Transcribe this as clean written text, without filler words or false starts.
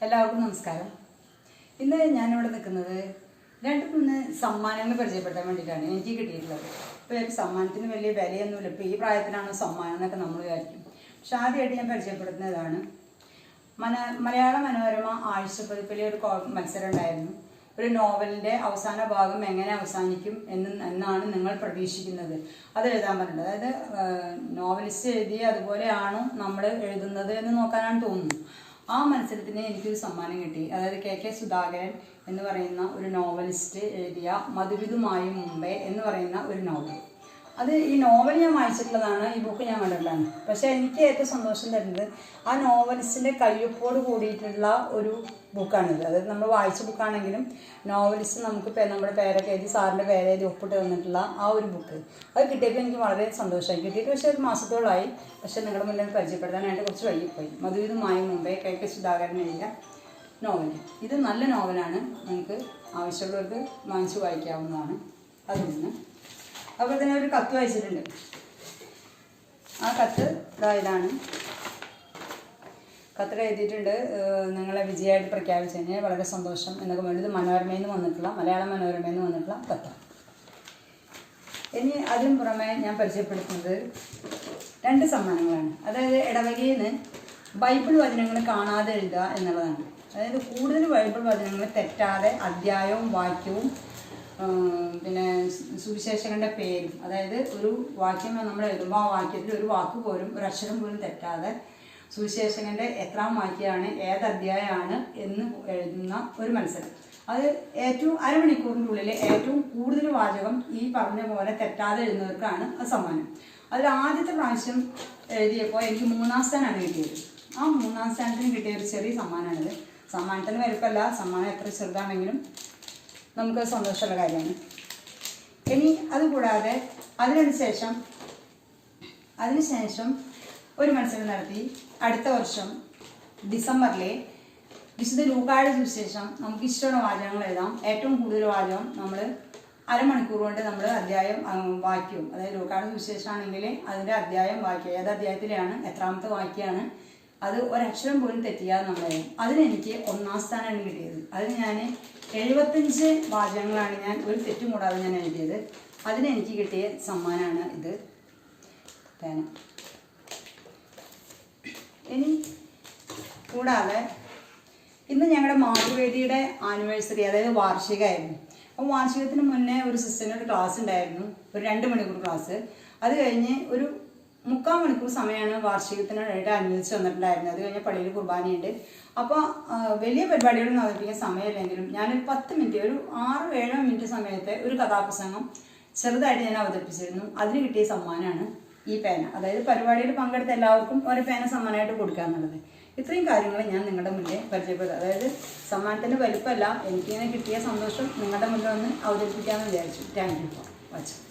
എല്ലാവർക്കും നമസ്കാരം. ഇന്ന് ഞാനിവിടെ നിൽക്കുന്നത് 2-3 സമ്മാനങ്ങൾ പരിചയപ്പെടുത്താൻ വേണ്ടിയിട്ടാണ് എനിക്ക് കിട്ടിയിട്ടുള്ളത്. ഇപ്പോൾ ഒരു സമ്മാനത്തിന് വലിയ വിലയൊന്നുമില്ല. ഇപ്പോൾ ഈ പ്രായത്തിലാണ് സമ്മാനം എന്നൊക്കെ നമ്മൾ വിചാരിക്കും. പക്ഷെ ആദ്യമായിട്ട് ഞാൻ പരിചയപ്പെടുത്തുന്നതാണ് മലയാള മനോരമ ആഴ്ചപ്പതിപ്പിലെ ഒരു മത്സരം ഉണ്ടായിരുന്നു. ഒരു നോവലിൻ്റെ അവസാന ഭാഗം എങ്ങനെ അവസാനിക്കും എന്നാണ് നിങ്ങൾ പ്രതീക്ഷിക്കുന്നത് അത് എഴുതാൻ പറഞ്ഞത്. അതായത് നോവലിസ്റ്റ് എഴുതിയ അതുപോലെയാണോ നമ്മൾ എഴുതുന്നത് എന്ന് നോക്കാനാണ് തോന്നുന്നു. ആ മത്സരത്തിന് എനിക്കൊരു സമ്മാനം കിട്ടി. അതായത് KK സുധാകരൻ എന്ന് പറയുന്ന ഒരു നോവലിസ്റ്റ് എഴുതിയ മധുവിധുമായും മുമ്പേ എന്ന് പറയുന്ന ഒരു നോവൽ. അത് ഈ നോവൽ ഞാൻ വായിച്ചിട്ടുള്ളതാണ്, ഈ ബുക്ക് ഞാൻ കണ്ടിട്ടുള്ളതാണ്. പക്ഷേ എനിക്ക് ഏറ്റവും സന്തോഷം തരുന്നത് ആ നോവലിസ്റ്റിൻ്റെ കയ്യൊപ്പോട് കൂടിയിട്ടുള്ള ഒരു ബുക്കാണിത്. അതായത് നമ്മൾ വായിച്ച ബുക്കാണെങ്കിലും നോവലിസ്റ്റ് നമുക്ക് നമ്മുടെ പേരൊക്കെ എഴുതി സാറിൻ്റെ പേരെഴുതി ഒപ്പിട്ട് തന്നിട്ടുള്ള ആ ഒരു ബുക്ക് അത് കിട്ടിയപ്പോൾ എനിക്ക് വളരെ സന്തോഷമായി. കിട്ടിയിട്ട് പക്ഷേ ഒരു മാസത്തോളമായി. പക്ഷേ നിങ്ങളുടെ മുന്നിൽ പരിചയപ്പെടുത്താനായിട്ട് കുറച്ച് വൈകിപ്പോയി. മധുവിധുമായും മുമ്പേ KK സുധാകരൻ എഴുതിയ നോവൽ. ഇത് നല്ല നോവലാണ്, നിങ്ങൾക്ക് ആവശ്യമുള്ളവർക്ക് വാങ്ങിച്ച് വായിക്കാവുന്നതാണ്. അതിൽ നിന്ന് അതുപോലെ തന്നെ ഒരു കത്ത് വായിച്ചിട്ടുണ്ട്. ആ കത്ത് ഇതാണ്. കത്തിൽ എഴുതിയിട്ടുണ്ട്, നിങ്ങളെ വിജയമായിട്ട് പ്രഖ്യാപിച്ചതിന് വളരെ സന്തോഷം എന്നൊക്കെ വേണ്ടത് മനോരമയിൽ നിന്ന് വന്നിട്ടുള്ള മലയാള മനോരമയിൽ നിന്ന് വന്നിട്ടുള്ള കത്ത്. ഇനി അതിന് പുറമെ ഞാൻ പരിചയപ്പെടുത്തുന്നത് 2 സമ്മാനങ്ങളാണ്. അതായത് ഇടവകയിൽ നിന്ന് ബൈബിൾ വചനങ്ങൾ കാണാതെ എഴുതുക എന്നുള്ളതാണ്. അതായത് കൂടുതൽ ബൈബിൾ വചനങ്ങൾ തെറ്റാതെ അധ്യായവും വാക്യവും പിന്നെ സുവിശേഷകന്റെ പേരും, അതായത് ഒരു വാക്യം നമ്മൾ എഴുതുമ്പോൾ ആ വാക്യത്തിൽ ഒരു വാക്ക് പോലും ഒരു അക്ഷരം പോലും തെറ്റാതെ സുവിശേഷകന്റെ എത്രാം വാക്യമാണ് ഏത് അധ്യായമാണ് എന്ന് എഴുതുന്ന ഒരു മത്സരം. അത് ഏറ്റവും അരമണിക്കൂറിൻ്റെ ഉള്ളിൽ ഏറ്റവും കൂടുതൽ വാചകം ഈ പറഞ്ഞ പോലെ തെറ്റാതെ എഴുതുന്നവർക്കാണ് ആ സമ്മാനം. അതിൽ ആദ്യത്തെ പ്രാവശ്യം എഴുതിയപ്പോൾ എനിക്ക് 3-ാം സ്ഥാനമാണ് കിട്ടിയത്. ആ 3-ാം സ്ഥാനത്തിന് കിട്ടിയ ഒരു ചെറിയ സമ്മാനമാണിത്. സമ്മാനത്തിന് വലുപ്പമല്ല, സമ്മാനം എത്ര ചെറുതാണെങ്കിലും നമുക്ക് സന്തോഷമുള്ള കാര്യമാണ്. ഇനി അതുകൂടാതെ അതിനുശേഷം ഒരു മത്സരം നടത്തി. അടുത്ത വർഷം ഡിസംബറിലെ വിശുദ്ധ ലൂക്കായുടെ സുവിശേഷം നമുക്ക് ഇഷ്ടമുള്ള വാചകങ്ങൾ എഴുതാം. ഏറ്റവും കൂടുതൽ വാചകം നമ്മൾ അരമണിക്കൂർ കൊണ്ട് നമ്മൾ അധ്യായം വാക്യവും, അതായത് ലൂക്കായുടെ സുവിശേഷമാണെങ്കിൽ അതിൻ്റെ അധ്യായം വാക്യം ഏത് അധ്യായത്തിലാണ് എത്രാമത്തെ വാക്യമാണ് അത് ഒരക്ഷരം പോലും തെറ്റിയാതെ നമ്മൾ എഴുതും. അതിനെനിക്ക് 1-ാം സ്ഥാനമാണ് കിട്ടിയത്. അതിന് ഞാൻ 75 വാചകങ്ങളാണ് ഞാൻ ഒരു തെറ്റും കൂടാതെ ഞാൻ എഴുതിയത്. അതിനെനിക്ക് കിട്ടിയ സമ്മാനമാണ് ഇത്, പേന. ഇനി കൂടാതെ ഇന്ന് ഞങ്ങളുടെ മാതൃവേദിയുടെ ആനിവേഴ്സറി, അതായത് വാർഷികമായിരുന്നു. അപ്പോൾ വാർഷികത്തിന് മുന്നേ ഒരു സിസ്റ്ററിന് ഒരു ക്ലാസ് ഉണ്ടായിരുന്നു, ഒരു 2 മണിക്കൂർ ക്ലാസ്. അത് കഴിഞ്ഞ് ഒരു 3/4 മണിക്കൂർ സമയമാണ് വാർഷികത്തിനായിട്ട് അനുവദിച്ച് വന്നിട്ടുണ്ടായിരുന്നത്. അത് കഴിഞ്ഞ് പള്ളിയിൽ കുർബാനയുണ്ട്. അപ്പോൾ വലിയ പരിപാടികളൊന്നും അവതരിപ്പിക്കാൻ സമയമില്ലെങ്കിലും ഞാനൊരു 10 മിനിറ്റ്, ഒരു 6-7 മിനിറ്റ് സമയത്തെ ഒരു കഥാപ്രസംഗം ചെറുതായിട്ട് ഞാൻ അവതരിപ്പിച്ചിരുന്നു. അതിന് കിട്ടിയ സമ്മാനമാണ് ഈ പേന. അതായത് പരിപാടിയിൽ പങ്കെടുത്ത എല്ലാവർക്കും ഒരു പേന സമ്മാനമായിട്ട് കൊടുക്കുക എന്നുള്ളത്. ഇത്രയും കാര്യങ്ങൾ ഞാൻ നിങ്ങളുടെ മുന്നിൽ പരിചയപ്പെടുത്തുക. അതായത് സമ്മാനത്തിൻ്റെ വലുപ്പമല്ല, എനിക്കിങ്ങനെ കിട്ടിയ സന്തോഷം നിങ്ങളുടെ മുന്നിൽ ഒന്ന് അവതരിപ്പിക്കാമെന്ന് വിചാരിച്ചു. Thank you for watching.